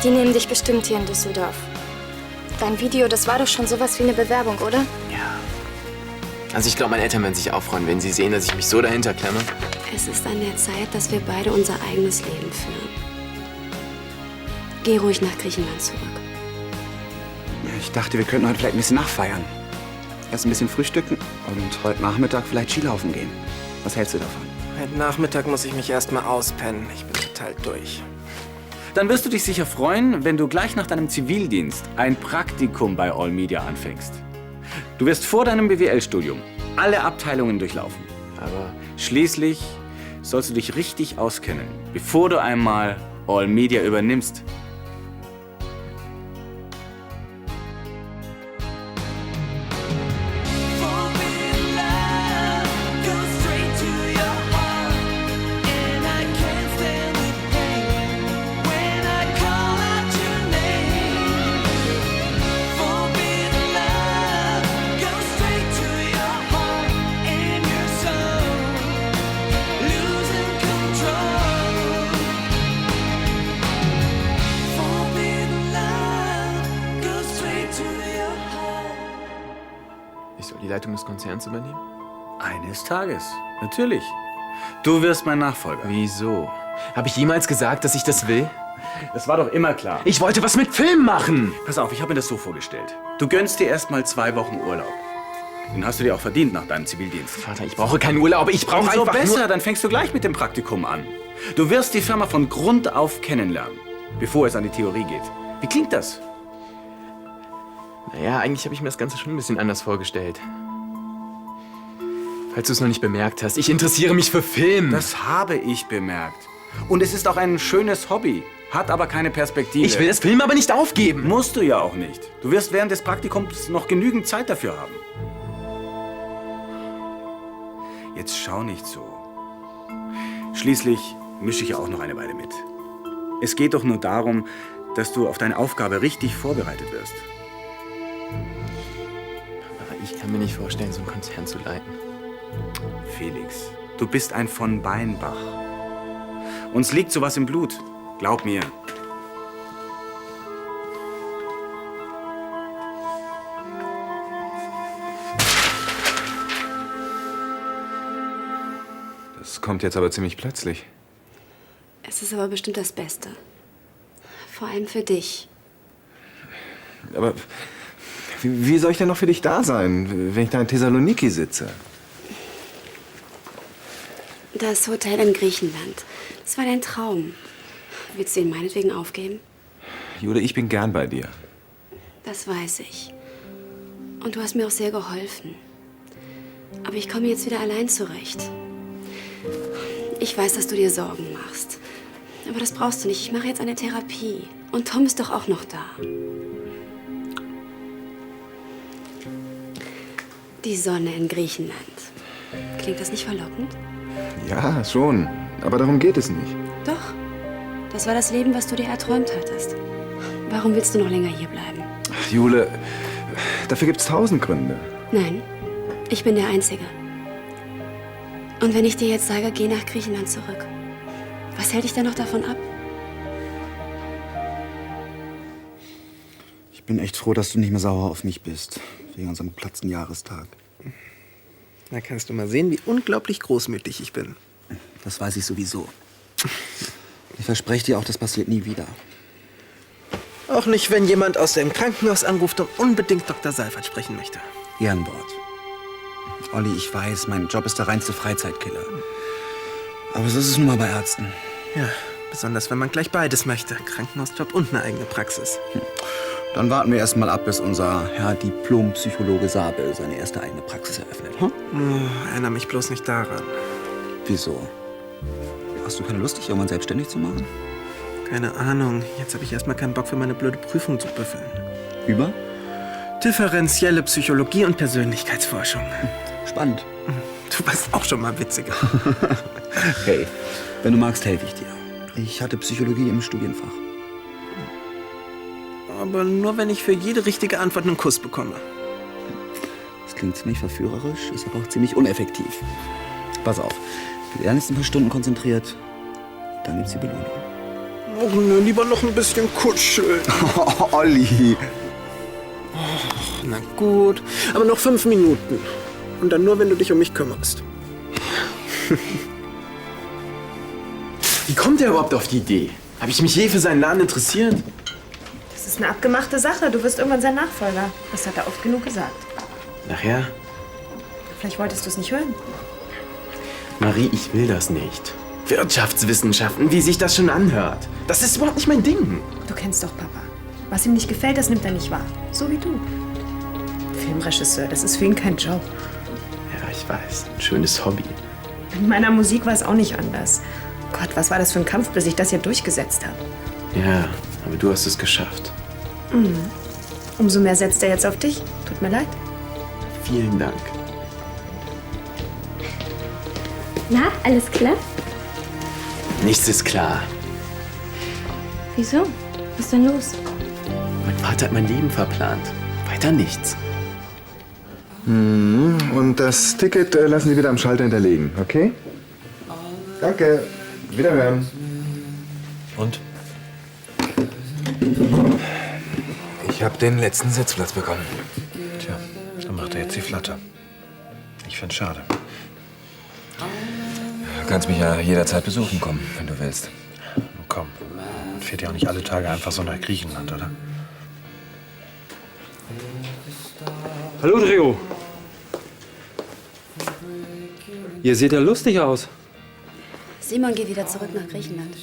Die nehmen dich bestimmt hier in Düsseldorf. Dein Video, das war doch schon sowas wie eine Bewerbung, oder? Ja. Also ich glaube, meine Eltern werden sich auch freuen, wenn sie sehen, dass ich mich so dahinter klemme. Es ist an der Zeit, dass wir beide unser eigenes Leben führen. Geh ruhig nach Griechenland zurück. Ja, ich dachte, wir könnten heute vielleicht ein bisschen nachfeiern. Erst ein bisschen frühstücken und heute Nachmittag vielleicht Skilaufen gehen. Was hältst du davon? Heute Nachmittag muss ich mich erst mal auspennen. Ich bin total durch. Dann wirst du dich sicher freuen, wenn du gleich nach deinem Zivildienst ein Praktikum bei All Media anfängst. Du wirst vor deinem BWL-Studium alle Abteilungen durchlaufen. Aber Schließlich sollst du dich richtig auskennen, bevor du einmal All Media übernimmst. ich soll die Leitung des Konzerns übernehmen? Eines Tages, natürlich. Du wirst mein Nachfolger. Wieso? Habe ich jemals gesagt, dass ich das will? Das war doch immer klar. Ich wollte was mit Film machen! Pass auf, ich habe mir das so vorgestellt. Du gönnst dir erst mal 2 Wochen Urlaub. Den hast du dir auch verdient nach deinem Zivildienst. Vater, ich brauche keinen Urlaub, ich brauche Umso einfach besser, nur... dann fängst du gleich mit dem Praktikum an. Du wirst die Firma von Grund auf kennenlernen, bevor es an die Theorie geht. Wie klingt das? Naja, eigentlich habe ich mir das Ganze schon ein bisschen anders vorgestellt. Falls du es noch nicht bemerkt hast, ich interessiere mich für Film. Das habe ich bemerkt. Und es ist auch ein schönes Hobby, hat aber keine Perspektive. Ich will das Film aber nicht aufgeben. Musst du ja auch nicht. Du wirst während des Praktikums noch genügend Zeit dafür haben. Jetzt schau nicht so. Schließlich mische ich ja auch noch eine Weile mit. Es geht doch nur darum, dass du auf deine Aufgabe richtig vorbereitet wirst. Aber ich kann mir nicht vorstellen, so einen Konzern zu leiten. Felix, du bist ein von Beinbach. Uns liegt sowas im Blut. Glaub mir. Das kommt jetzt aber ziemlich plötzlich. Es ist aber bestimmt das Beste. Vor allem für dich. Aber wie soll ich denn noch für dich da sein, wenn ich da in Thessaloniki sitze? Das Hotel in Griechenland. Das war dein Traum. Willst du ihn meinetwegen aufgeben? Jule, ich bin gern bei dir. Das weiß ich. Und du hast mir auch sehr geholfen. Aber ich komme jetzt wieder allein zurecht. Ich weiß, dass du dir Sorgen machst. Aber das brauchst du nicht. Ich mache jetzt eine Therapie. Und Tom ist doch auch noch da. Die Sonne in Griechenland. Klingt das nicht verlockend? Ja, schon. Aber darum geht es nicht. Doch. Das war das Leben, was du dir erträumt hattest. Warum willst du noch länger hier bleiben? Ach, Jule, dafür gibt's 1000 Gründe. Nein, ich bin der Einzige. Und wenn ich dir jetzt sage, geh nach Griechenland zurück, was hält dich denn noch davon ab? Ich bin echt froh, dass du nicht mehr sauer auf mich bist. Wegen unserem platzten Jahrestag. Da kannst du mal sehen, wie unglaublich großmütig ich bin. Das weiß ich sowieso. Ich verspreche dir auch, das passiert nie wieder. Auch nicht, wenn jemand aus dem Krankenhaus anruft und unbedingt Dr. Seifert sprechen möchte. Ehrenwort. Olli, ich weiß, mein Job ist der reinste Freizeitkiller. Aber so ist es nun mal bei Ärzten. Ja, besonders wenn man gleich beides möchte. Krankenhausjob und eine eigene Praxis. Dann warten wir erst mal ab, bis unser Herr Diplompsychologe Sabel seine erste eigene Praxis eröffnet. Hm? Oh, erinnere mich bloß nicht daran. Wieso? Hast du keine Lust, dich irgendwann selbstständig zu machen? Keine Ahnung. Jetzt habe ich erstmal keinen Bock für meine blöde Prüfung zu büffeln. Über? Differenzielle Psychologie und Persönlichkeitsforschung. Spannend. Du warst auch schon mal witziger. Hey, wenn du magst, helfe ich dir. Ich hatte Psychologie im Studienfach. Aber nur, wenn ich für jede richtige Antwort einen Kuss bekomme. Das klingt ziemlich verführerisch, ist aber auch ziemlich uneffektiv. Pass auf, wir lernen jetzt ein paar Stunden konzentriert, dann gibt's die Belohnung. Oh, nö, lieber noch ein bisschen kuscheln. Olli. Na gut, aber noch 5 Minuten. Und dann nur, wenn du dich um mich kümmerst. Wie kommt er überhaupt auf die Idee? Habe ich mich je für seinen Laden interessiert? Das ist eine abgemachte Sache. Du wirst irgendwann sein Nachfolger. Das hat er oft genug gesagt. Nachher? Vielleicht wolltest du es nicht hören. Marie, ich will das nicht. Wirtschaftswissenschaften, wie sich das schon anhört. Das ist überhaupt nicht mein Ding. Du kennst doch Papa. Was ihm nicht gefällt, das nimmt er nicht wahr. So wie du. Filmregisseur, das ist für ihn kein Job. Ja, ich weiß. Ein schönes Hobby. In meiner Musik war es auch nicht anders. Gott, was war das für ein Kampf, bis ich das hier durchgesetzt habe. Ja, aber du hast es geschafft. Umso mehr setzt er jetzt auf dich. Tut mir leid. Vielen Dank. Na, alles klar? Nichts ist klar. Wieso? Was ist denn los? Mein Vater hat mein Leben verplant. Weiter nichts. Und das Ticket lassen Sie wieder am Schalter hinterlegen, okay? Danke. Wiederhören. Und? Ich habe den letzten Sitzplatz bekommen. Tja, dann macht er jetzt die Flatter. Ich find's schade. Du kannst mich ja jederzeit besuchen kommen, wenn du willst. Nun komm, man fährt ja auch nicht alle Tage einfach so nach Griechenland, oder? Hallo, Drio. Ihr seht ja lustig aus. Simon geht wieder zurück nach Griechenland.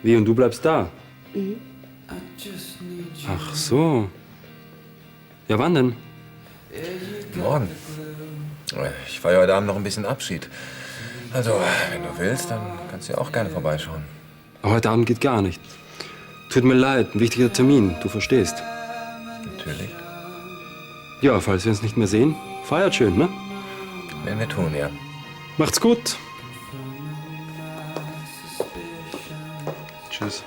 Wie, und du bleibst da? Ach so. Ja, wann denn? Morgen. Ich feiere heute Abend noch ein bisschen Abschied. Also, wenn du willst, dann kannst du ja auch gerne vorbeischauen. Heute Abend geht gar nicht. Tut mir leid, ein wichtiger Termin, du verstehst. Natürlich. Ja, falls wir uns nicht mehr sehen, feiert schön, ne? Werden wir tun, ja. Macht's gut. Tschüss.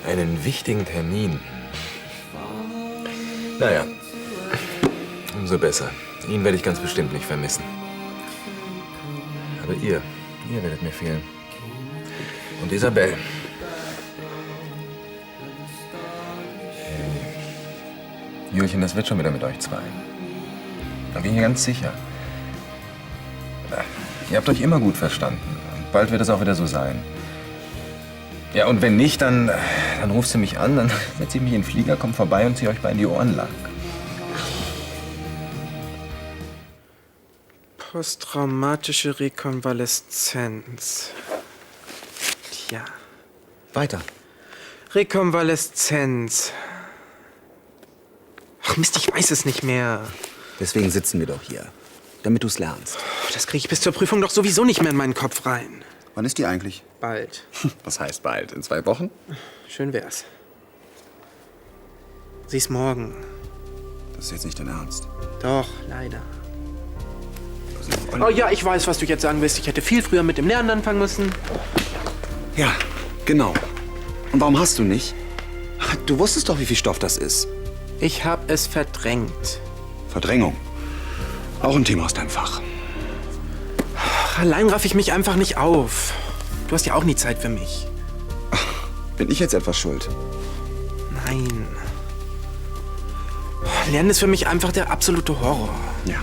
Einen wichtigen Termin. Naja, umso besser. Ihn werde ich ganz bestimmt nicht vermissen. Aber ihr werdet mir fehlen. Und Isabel. Jürchen, das wird schon wieder mit euch zwei. Da bin ich mir ganz sicher. Ihr habt euch immer gut verstanden. Und bald wird es auch wieder so sein. Ja, und wenn nicht, dann rufst du mich an, dann setze ich mich in den Flieger, komm vorbei und zieh euch beiden die Ohren lang. Posttraumatische Rekonvaleszenz. Tja. Weiter. Rekonvaleszenz. Ach Mist, ich weiß es nicht mehr. Deswegen sitzen wir doch hier. Damit du es lernst. Das kriege ich bis zur Prüfung doch sowieso nicht mehr in meinen Kopf rein. Wann ist die eigentlich? Bald. Was heißt bald? In 2 Wochen? Schön wär's. Sie ist morgen. Das ist jetzt nicht dein Ernst. Doch, leider. Oh ja, ich weiß, was du jetzt sagen willst. Ich hätte viel früher mit dem Lernen anfangen müssen. Ja, genau. Und warum hast du nicht? Du wusstest doch, wie viel Stoff das ist. Ich habe es verdrängt. Verdrängung. Auch ein Thema aus deinem Fach. Ach, allein raff ich mich einfach nicht auf. Du hast ja auch nie Zeit für mich. Bin ich jetzt etwas schuld? Nein. Lernen ist für mich einfach der absolute Horror. Ja,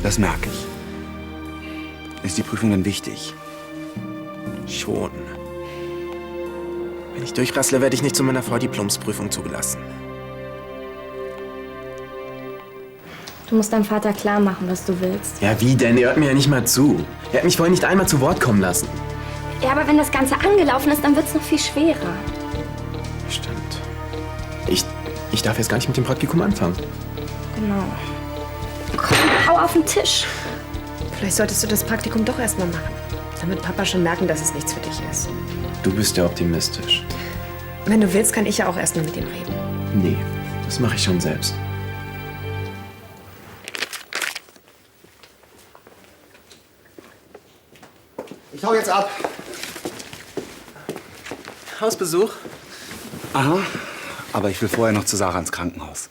das merke ich. Ist die Prüfung denn wichtig? Schon. Wenn ich durchrassle, werde ich nicht zu meiner Vordiplomsprüfung zugelassen. Du musst deinem Vater klar machen, was du willst. Ja, wie denn? Er hört mir ja nicht mal zu. Er hat mich vorhin nicht einmal zu Wort kommen lassen. Ja, aber wenn das Ganze angelaufen ist, dann wird's noch viel schwerer. Stimmt. Ich darf jetzt gar nicht mit dem Praktikum anfangen. Genau. Komm, hau auf den Tisch. Vielleicht solltest du das Praktikum doch erst mal machen. Dann wird Papa schon merken, dass es nichts für dich ist. Du bist ja optimistisch. Wenn du willst, kann ich ja auch erst mal mit ihm reden. Nee, das mache ich schon selbst. Ich hau jetzt ab. Hausbesuch? Aha. Aber ich will vorher noch zu Sarah ins Krankenhaus.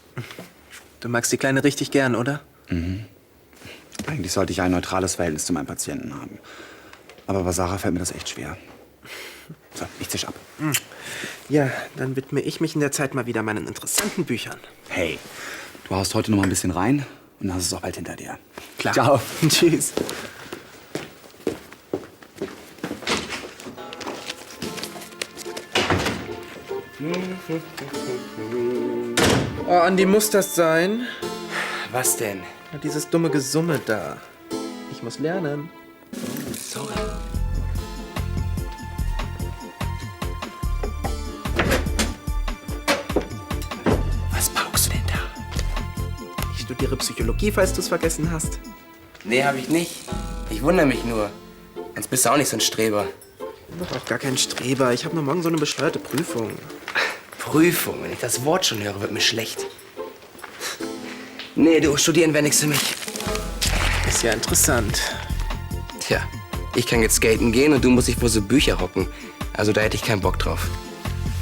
Du magst die Kleine richtig gern, oder? Eigentlich sollte ich ein neutrales Verhältnis zu meinem Patienten haben. Aber bei Sarah fällt mir das echt schwer. So, ich zisch ab. Ja, dann widme ich mich in der Zeit mal wieder meinen interessanten Büchern. Hey, du haust heute noch mal ein bisschen rein und dann hast es auch bald hinter dir. Klar. Ciao. Tschüss. Oh, Andi, muss das sein? Was denn? Na, dieses dumme Gesumme da. Ich muss lernen. Sorry. Was paukst du denn da? Ich studiere Psychologie, falls du es vergessen hast. Nee, hab ich nicht. Ich wundere mich nur. Sonst bist du auch nicht so ein Streber. Doch auch gar kein Streber. Ich habe nur morgen so eine bescheuerte Prüfung. Prüfung. Wenn ich das Wort schon höre, wird mir schlecht. Nee, du, studieren wäre nichts für mich. Ist ja interessant. Tja, ich kann jetzt skaten gehen und du musst dich vor so Bücher hocken. Also da hätte ich keinen Bock drauf.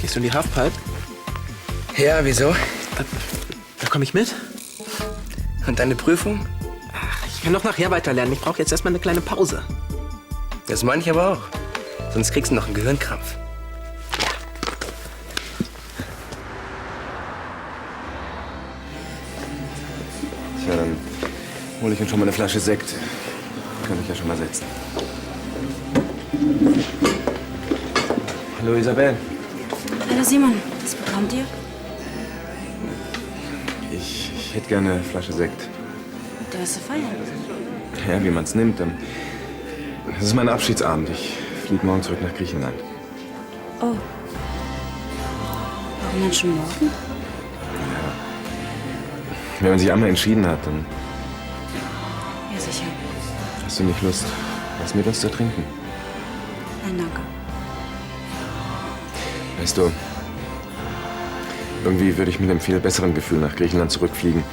Gehst du in die Halfpipe? Ja, wieso? Da komme ich mit. Und deine Prüfung? Ach, ich kann doch nachher weiterlernen. Ich brauche jetzt erstmal eine kleine Pause. Das meine ich aber auch. Sonst kriegst du noch einen Gehirnkrampf. Tja, dann hole ich uns schon mal eine Flasche Sekt. Kann ich ja schon mal setzen. Hallo Isabel. Hallo Simon, was bekommt ihr? Ich hätte gerne eine Flasche Sekt. Du hast zu feiern. Ja, wie man es nimmt. Das ist mein Abschiedsabend. Ich fliege morgen zurück nach Griechenland. Oh. Warum denn schon morgen? Wenn man sich einmal entschieden hat, dann Ja, sicher. hast du nicht Lust, was mit uns zu trinken. Nein, danke. Weißt du, irgendwie würde ich mit einem viel besseren Gefühl nach Griechenland zurückfliegen,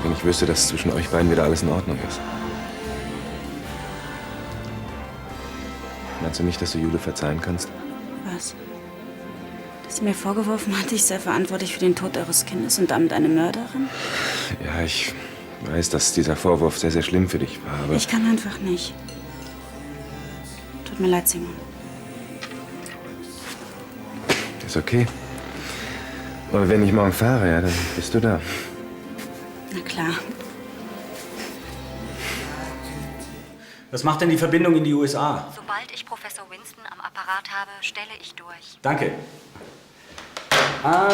wenn ich wüsste, dass zwischen euch beiden wieder alles in Ordnung ist. Meinst du nicht, dass du Jule verzeihen kannst? Was? Dass sie mir vorgeworfen hat, ich sei verantwortlich für den Tod eures Kindes und damit eine Mörderin? Ja, ich weiß, dass dieser Vorwurf sehr, sehr schlimm für dich war, aber Ich kann einfach nicht. Tut mir leid, Simon. ist okay. Aber wenn ich morgen fahre, ja, dann bist du da. Na klar. Was macht denn die Verbindung in die USA? Sobald ich Professor Winston am Apparat habe, stelle ich durch. Danke.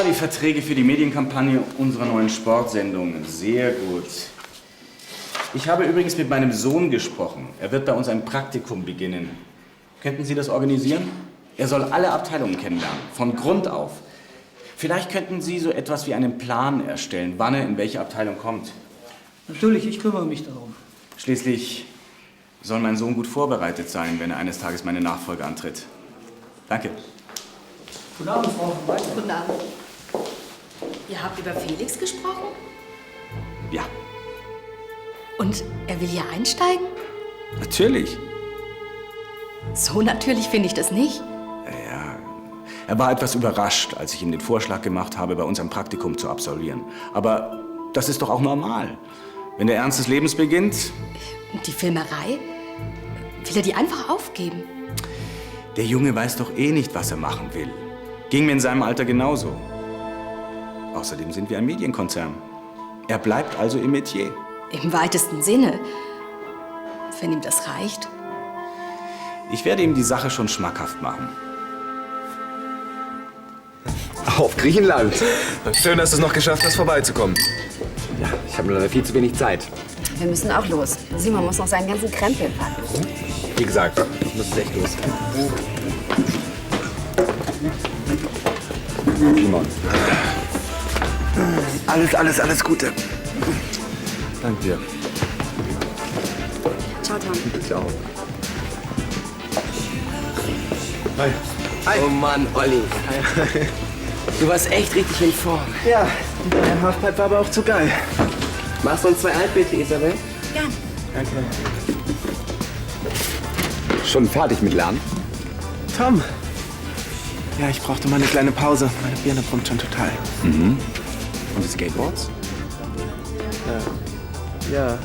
Die Verträge für die Medienkampagne unserer neuen Sportsendung. Sehr gut. Ich habe übrigens mit meinem Sohn gesprochen. Er wird bei uns ein Praktikum beginnen. Könnten Sie das organisieren? Er soll alle Abteilungen kennenlernen, von Grund auf. Vielleicht könnten Sie so etwas wie einen Plan erstellen, wann er in welche Abteilung kommt. Natürlich, ich kümmere mich darum. Schließlich soll mein Sohn gut vorbereitet sein, wenn er eines Tages meine Nachfolge antritt. Danke. Guten Abend, Frau Weidner. Guten Abend. Ihr habt über Felix gesprochen? Ja, Und er will hier einsteigen? natürlich. So natürlich finde ich das nicht. Er war etwas überrascht, als ich ihm den Vorschlag gemacht habe, bei uns ein Praktikum zu absolvieren. Aber das ist doch auch normal. Wenn der Ernst des Lebens beginnt, Und die Filmerei? Will er die einfach aufgeben? der Junge weiß doch eh nicht, was er machen will. Ging mir in seinem Alter genauso. Außerdem sind wir ein Medienkonzern. Er bleibt also im Metier. Im weitesten Sinne. Wenn ihm das reicht. Ich werde ihm die Sache schon schmackhaft machen. Auf Griechenland. Schön, dass du es noch geschafft hast, vorbeizukommen. Ja, ich habe leider viel zu wenig Zeit. Wir müssen auch los. Simon muss noch seinen ganzen Krempel packen. Wie gesagt, ich muss echt los. Simon. Alles Gute. Danke dir. Ciao, Tom. Ciao. Hi. Oh Mann, Olli. Du warst echt richtig in Form. Ja, der Halfpipe war aber auch zu geil. Machst du uns 2 Altbitte, Isabel? Gern. Danke. Schon fertig mit Lernen? Tom. Ja, ich brauchte mal eine kleine Pause. Meine Birne brummt schon total. Mhm. Und die Skateboards? Ja.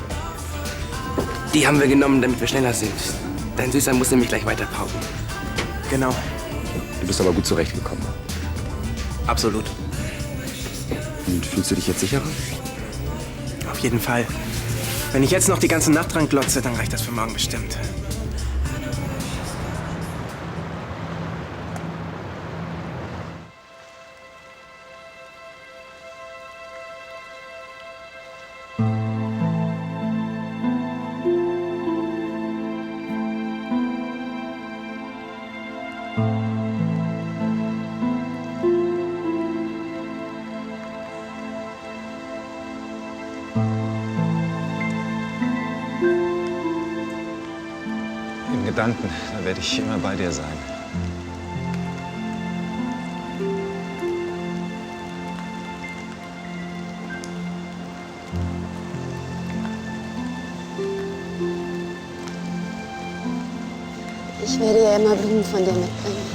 Die haben wir genommen, damit wir schneller sind. Dein Süßer muss nämlich gleich weiter pauken. Genau. Du bist aber gut zurechtgekommen. Absolut. Und fühlst du dich jetzt sicherer? Auf jeden Fall. Wenn ich jetzt noch die ganze Nacht dran glotze, dann reicht das für morgen bestimmt. In Gedanken, da werde ich immer bei dir sein. Ich werde ja immer Blumen von dir mitbringen.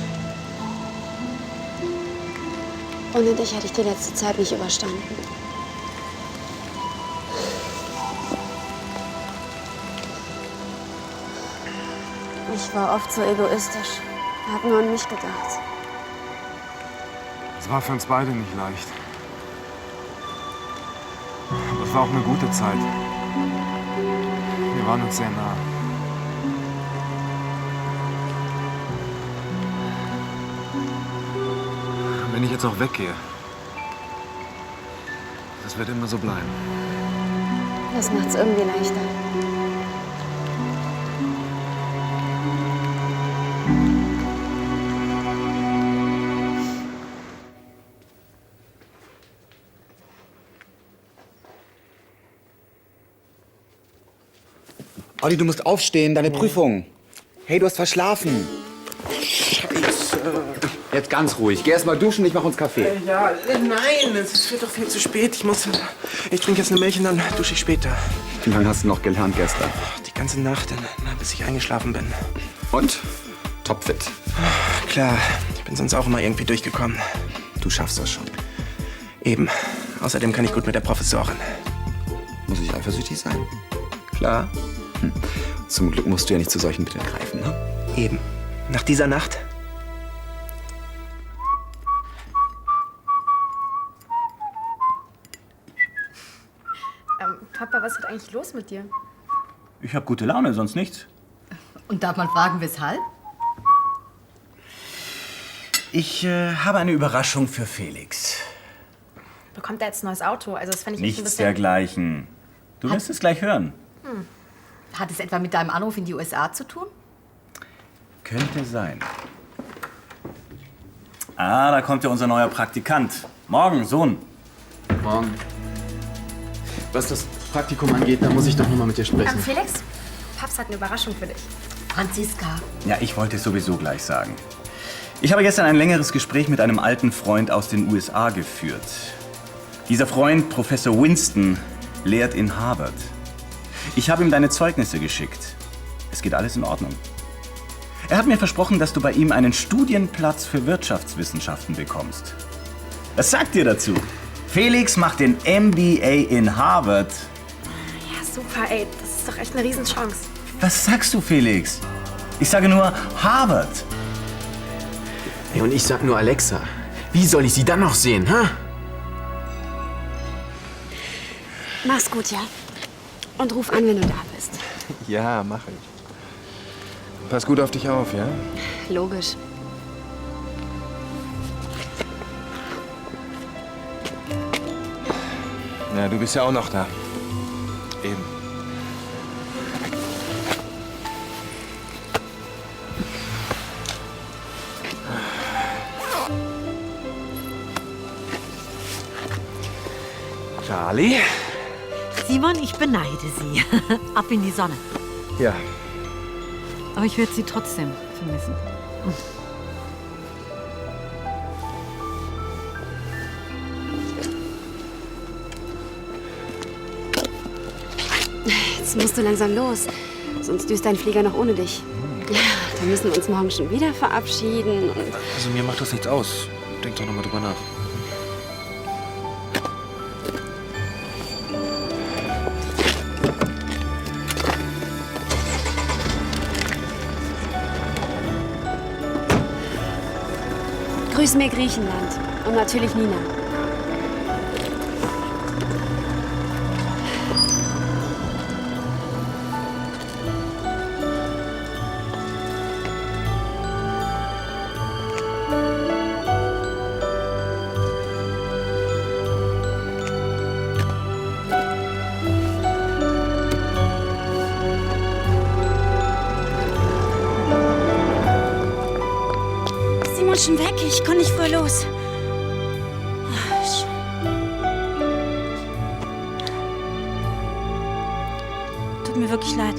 Ohne dich hätte ich die letzte Zeit nicht überstanden. Ich war oft so egoistisch. Hab nur an mich gedacht. Es war für uns beide nicht leicht. Aber es war auch eine gute Zeit. Wir waren uns sehr nah. Wenn ich jetzt auch weggehe, das wird immer so bleiben. Das macht's irgendwie leichter. Olli, du musst aufstehen, deine Prüfung. Hey, du hast verschlafen. Scheiße. Jetzt ganz ruhig. Geh erst mal duschen, ich mach uns Kaffee. Ja, nein, es wird doch viel zu spät. Ich trinke jetzt eine Milch und dann dusche ich später. Wie lange hast du noch gelernt gestern? Die ganze Nacht, bis ich eingeschlafen bin. Und? Topfit. Klar, ich bin sonst auch immer irgendwie durchgekommen. Du schaffst das schon. Eben. Außerdem kann ich gut mit der Professorin. Muss ich eifersüchtig sein? Klar. Zum Glück musst du ja nicht zu solchen Mitteln greifen, ne? Eben. Nach dieser Nacht? Papa, was ist eigentlich los mit dir? Ich habe gute Laune, sonst nichts. Und darf man fragen, weshalb? Ich habe eine Überraschung für Felix. Bekommt er jetzt ein neues Auto? Also das fände ich echt ein Nichts bisschen... dergleichen. Du wirst es gleich hören. Hat es etwa mit deinem Anruf in die USA zu tun? Könnte sein. Ah, da kommt ja unser neuer Praktikant. Morgen, Sohn. Morgen. Was das Praktikum angeht, da muss ich doch noch mal mit dir sprechen. Felix, Paps hat eine Überraschung für dich. Franziska. Ja, ich wollte es sowieso gleich sagen. Ich habe gestern ein längeres Gespräch mit einem alten Freund aus den USA geführt. Dieser Freund, Professor Winston, lehrt in Harvard. Ich habe ihm deine Zeugnisse geschickt. Es geht alles in Ordnung. Er hat mir versprochen, dass du bei ihm einen Studienplatz für Wirtschaftswissenschaften bekommst. Was sagt ihr dazu? Felix macht den MBA in Harvard. Ja, super, ey. Das ist doch echt eine Riesenchance. Was sagst du, Felix? Ich sage nur Harvard. Hey, und ich sag nur Alexa. Wie soll ich sie dann noch sehen, hä? Mach's gut, ja? Und ruf an, wenn du da bist. Ja, mach ich. Pass gut auf dich auf, ja? Logisch. Ja, du bist ja auch noch da. Eben. Charlie? Simon, ich beneide Sie. Ab in die Sonne. Ja. Aber ich werde Sie trotzdem vermissen. Jetzt musst du langsam los. Sonst düst dein Flieger noch ohne dich. Ja, dann müssen wir uns morgen schon wieder verabschieden. Also mir macht das nichts aus. Denk doch noch mal drüber nach. Grüß mir Griechenland und natürlich Nina. Schon weg, ich konnte nicht früher los. Tut mir wirklich leid.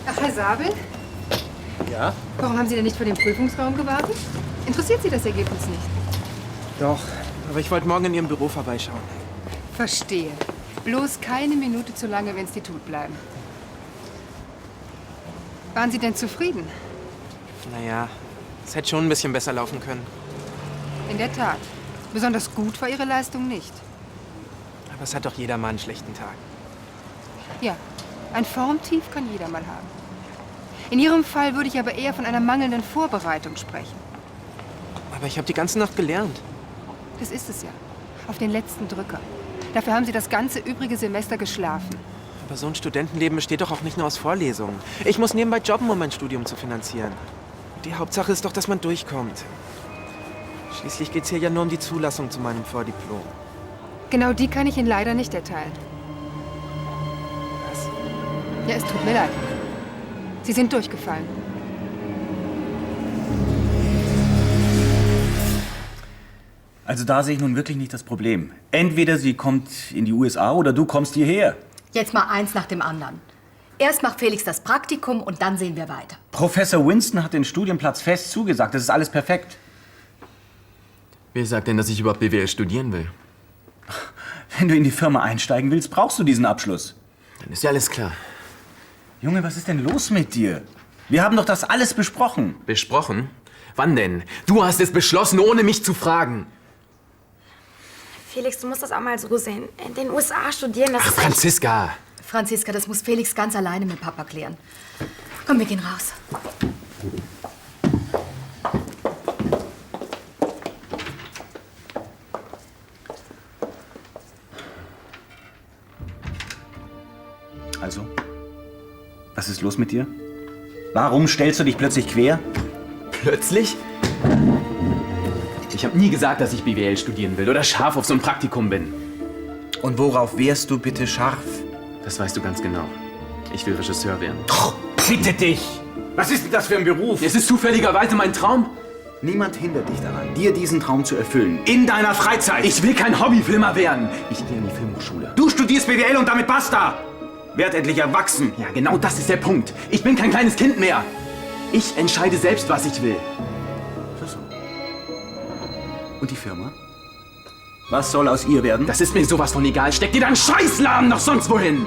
Ach, Herr Sabel? Ja? Warum haben Sie denn nicht vor dem Prüfungsraum gewartet? Interessiert Sie das Ergebnis nicht? Doch, aber ich wollte morgen in Ihrem Büro vorbeischauen. Verstehe. Bloß keine Minute zu lange im Institut bleiben. Waren Sie denn zufrieden? Naja, es hätte schon ein bisschen besser laufen können. In der Tat. Besonders gut war Ihre Leistung nicht. Aber es hat doch jeder mal einen schlechten Tag. Ja, ein Formtief kann jeder mal haben. In Ihrem Fall würde ich aber eher von einer mangelnden Vorbereitung sprechen. Aber ich habe die ganze Nacht gelernt. Das ist es ja. Auf den letzten Drücker. Dafür haben Sie das ganze übrige Semester geschlafen. Aber so ein Studentenleben besteht doch auch nicht nur aus Vorlesungen. Ich muss nebenbei jobben, um mein Studium zu finanzieren. Die Hauptsache ist doch, dass man durchkommt. Schließlich geht es hier ja nur um die Zulassung zu meinem Vordiplom. Genau die kann ich Ihnen leider nicht erteilen. Was? Ja, es tut mir leid. Sie sind durchgefallen. Also da sehe ich nun wirklich nicht das Problem. Entweder sie kommt in die USA oder du kommst hierher. Jetzt mal eins nach dem anderen. Erst macht Felix das Praktikum und dann sehen wir weiter. Professor Winston hat den Studienplatz fest zugesagt. Das ist alles perfekt. Wer sagt denn, dass ich überhaupt BWL studieren will? Wenn du in die Firma einsteigen willst, brauchst du diesen Abschluss. Dann ist ja alles klar. Junge, was ist denn los mit dir? Wir haben doch das alles besprochen. Besprochen? Wann denn? Du hast es beschlossen, ohne mich zu fragen. Felix, du musst das auch mal so sehen. In den USA studieren, das Ach, ist echt... Franziska! Franziska, das muss Felix ganz alleine mit Papa klären. Komm, wir gehen raus. Also, was ist los mit dir? Warum stellst du dich plötzlich quer? Plötzlich? Ich habe nie gesagt, dass ich BWL studieren will oder scharf auf so ein Praktikum bin. Und worauf wärst du bitte scharf? Das weißt du ganz genau. Ich will Regisseur werden. Doch, bitte dich! Was ist denn das für ein Beruf? Es ist zufälligerweise mein Traum. Niemand hindert dich daran, dir diesen Traum zu erfüllen. In deiner Freizeit! Ich will kein Hobbyfilmer werden. Ich gehe in die Filmhochschule. Du studierst BWL und damit basta! Werd endlich erwachsen! Ja, genau das ist der Punkt. Ich bin kein kleines Kind mehr. Ich entscheide selbst, was ich will. Und die Firma? Was soll aus ihr werden? Das ist mir sowas von egal. Steck dir deinen Scheißladen noch sonst wohin!